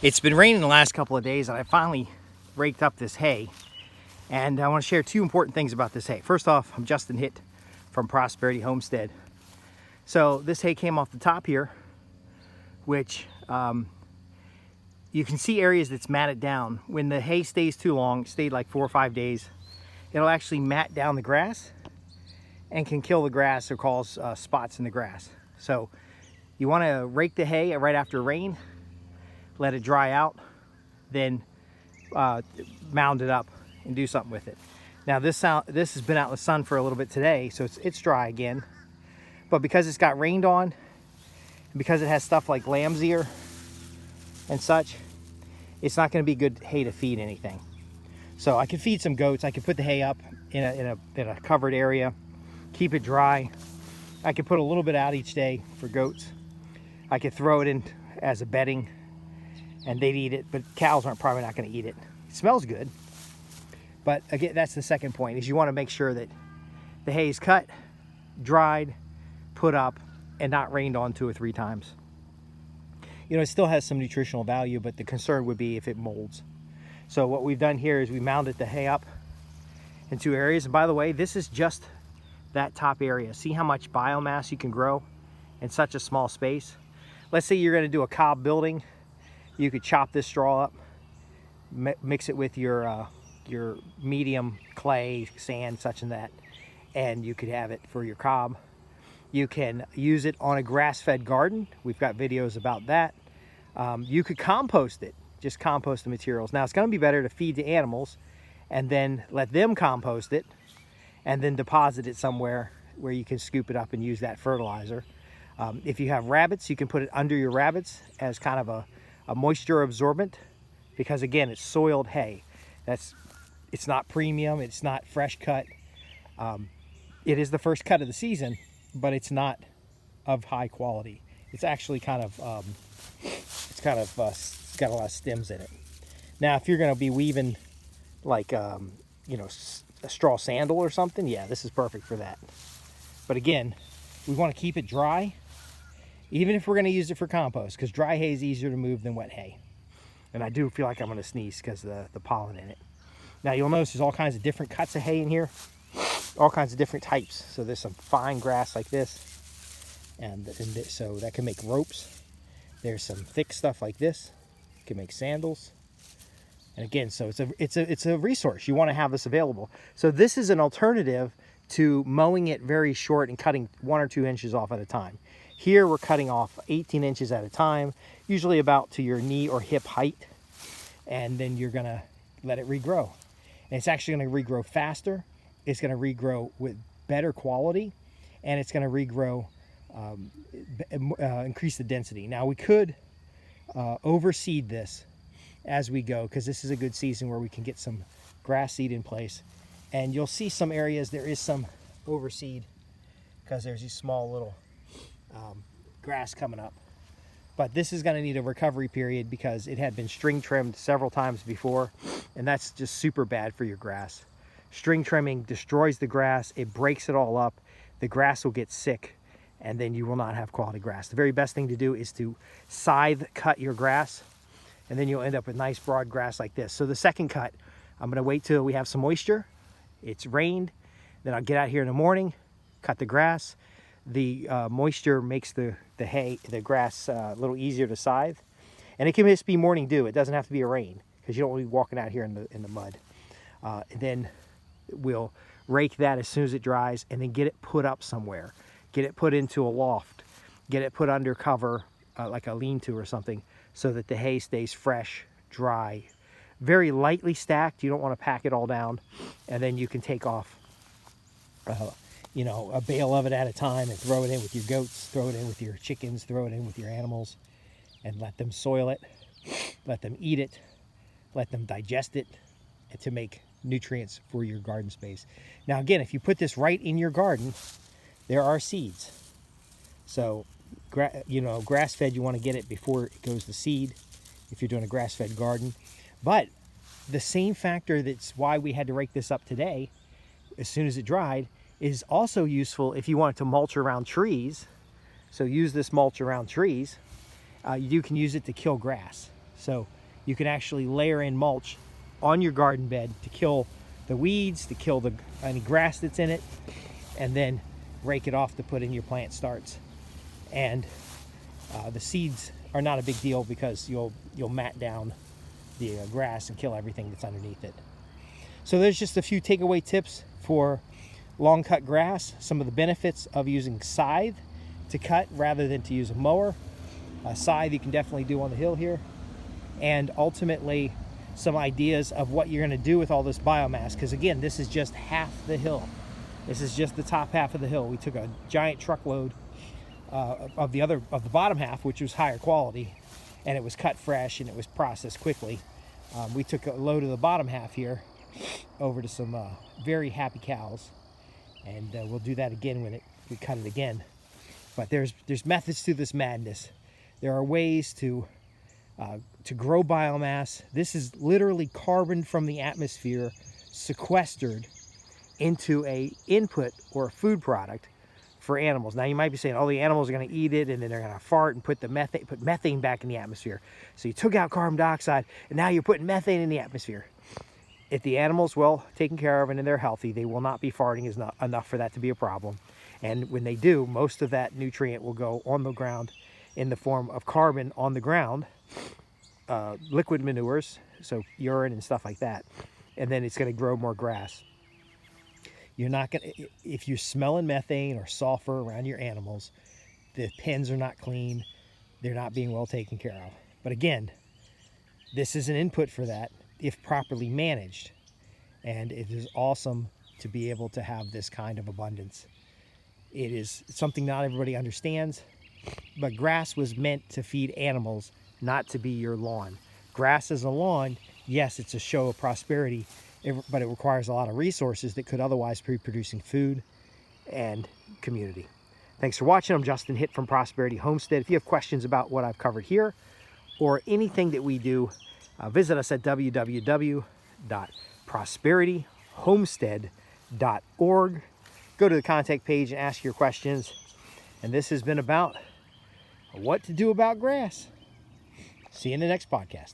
It's been raining the last couple of days and I finally raked up this hay. And I want to share two important things about this hay. First off, I'm Justin Hitt from Prosperity Homestead. So this hay came off the top here, which you can see areas that's matted down. When the hay stays too long, it stayed like 4 or 5 days, it'll actually mat down the grass and can kill the grass or cause spots in the grass. So you want to rake the hay right after rain, let it dry out, then mound it up and do something with it. Now this has been out in the sun for a little bit today, so it's dry again. But because it's got rained on, and because it has stuff like lamb's ear and such, it's not going to be good hay to feed anything. So I can feed some goats. I can put the hay up in a covered area, keep it dry. I can put a little bit out each day for goats. I could throw it in as a bedding and they'd eat it, but cows aren't probably not going to eat it. It smells good. But again, that's the second point, is you want to make sure that the hay is cut, dried, put up, and not rained on 2 or 3 times. You know, it still has some nutritional value, but the concern would be if it molds. So what we've done here is we mounded the hay up in 2 areas. And by the way, this is just that top area. See how much biomass you can grow in such a small space? Let's say you're going to do a cob building. You could chop this straw up, mix it with your medium clay, sand, such and that, and you could have it for your cob. You can use it on a grass-fed garden. We've got videos about that. You could compost it, just compost the materials. Now, it's going to be better to feed the animals and then let them compost it and then deposit it somewhere where you can scoop it up and use that fertilizer. If you have rabbits, you can put it under your rabbits as kind of a moisture absorbent, because again, it's soiled hay. It's not premium, it's not fresh cut. It is the first cut of the season, but it's not of high quality. It's actually kind of it's got a lot of stems in it. Now, if you're going to be weaving like you know, a straw sandal or something, yeah, this is perfect for that. But again, we want to keep it dry, even if we're going to use it for compost, because dry hay is easier to move than wet hay. And I do feel like I'm going to sneeze because of the pollen in it. Now you'll notice there's all kinds of different cuts of hay in here, all kinds of different types. So there's some fine grass like this, and so that can make ropes. There's some thick stuff like this, can make sandals. And again, so it's a resource. You want to have this available. So this is an alternative to mowing it very short and cutting 1 or 2 inches off at a time. Here we're cutting off 18 inches at a time, usually about to your knee or hip height, and then you're gonna let it regrow. And it's actually gonna regrow faster, it's gonna regrow with better quality, and it's gonna regrow, increase the density. Now we could overseed this as we go, because this is a good season where we can get some grass seed in place. And you'll see some areas there is some overseed because there's these small little grass coming up. But this is going to need a recovery period because it had been string trimmed several times before, and that's just super bad for your grass. String trimming destroys the grass, it breaks it all up, the grass will get sick, and then you will not have quality grass. The very best thing to do is to scythe cut your grass, and then you'll end up with nice broad grass like this. So the second cut, I'm going to wait till we have some moisture, it's rained, then I'll get out here in the morning, cut the grass. The moisture makes the grass a little easier to scythe, and it can just be morning dew. It doesn't have to be a rain, because you don't want to be walking out here in the mud. And then we'll rake that as soon as it dries, and then get it put up somewhere. Get it put into a loft. Get it put under cover, like a lean-to or something, so that the hay stays fresh, dry, very lightly stacked. You don't want to pack it all down, and then you can take off you know, a bale of it at a time and throw it in with your goats, throw it in with your chickens, throw it in with your animals, and let them soil it, let them eat it, let them digest it, and to make nutrients for your garden space. Now again, if you put this right in your garden, there are seeds. So, you know, grass-fed, you want to get it before it goes to seed if you're doing a grass-fed garden. But the same factor that's why we had to rake this up today, as soon as it dried, is also useful if you want to mulch around trees. So use this mulch around trees. You can use it to kill grass. So you can actually layer in mulch on your garden bed to kill the weeds, to kill any grass that's in it, and then rake it off to put in your plant starts. And the seeds are not a big deal because you'll mat down the grass and kill everything that's underneath it. So there's just a few takeaway tips for long cut grass, some of the benefits of using scythe to cut rather than to use a mower. A scythe you can definitely do on the hill here, and ultimately some ideas of what you're going to do with all this biomass, because again, this is just half the hill. This is just the top half of the hill. We took a giant truckload of the bottom half, which was higher quality, and it was cut fresh and it was processed quickly. We took a load of the bottom half here over to some very happy cows, and we'll do that again when we cut it again. But there's methods to this madness. There are ways to grow biomass. This is literally carbon from the atmosphere sequestered into a input or a food product for animals. Now you might be saying, oh, the animals are going to eat it and then they're going to fart and put methane back in the atmosphere. So you took out carbon dioxide and now you're putting methane in the atmosphere. If the animal's well taken care of and they're healthy, they will not be farting enough for that to be a problem. And when they do, most of that nutrient will go on the ground in the form of carbon on the ground, liquid manures, so urine and stuff like that. And then it's going to grow more grass. You're not going to, if you're smelling methane or sulfur around your animals, the pens are not clean, they're not being well taken care of. But again, this is an input for that if properly managed. And it is awesome to be able to have this kind of abundance. It is something not everybody understands, but grass was meant to feed animals, not to be your lawn. Grass is a lawn, yes, it's a show of prosperity, but it requires a lot of resources that could otherwise be producing food and community. Thanks for watching. I'm Justin Hitt from Prosperity Homestead. If you have questions about what I've covered here or anything that we do, visit us at www.prosperityhomestead.org. Go to the contact page and ask your questions. And this has been about what to do about grass. See you in the next podcast.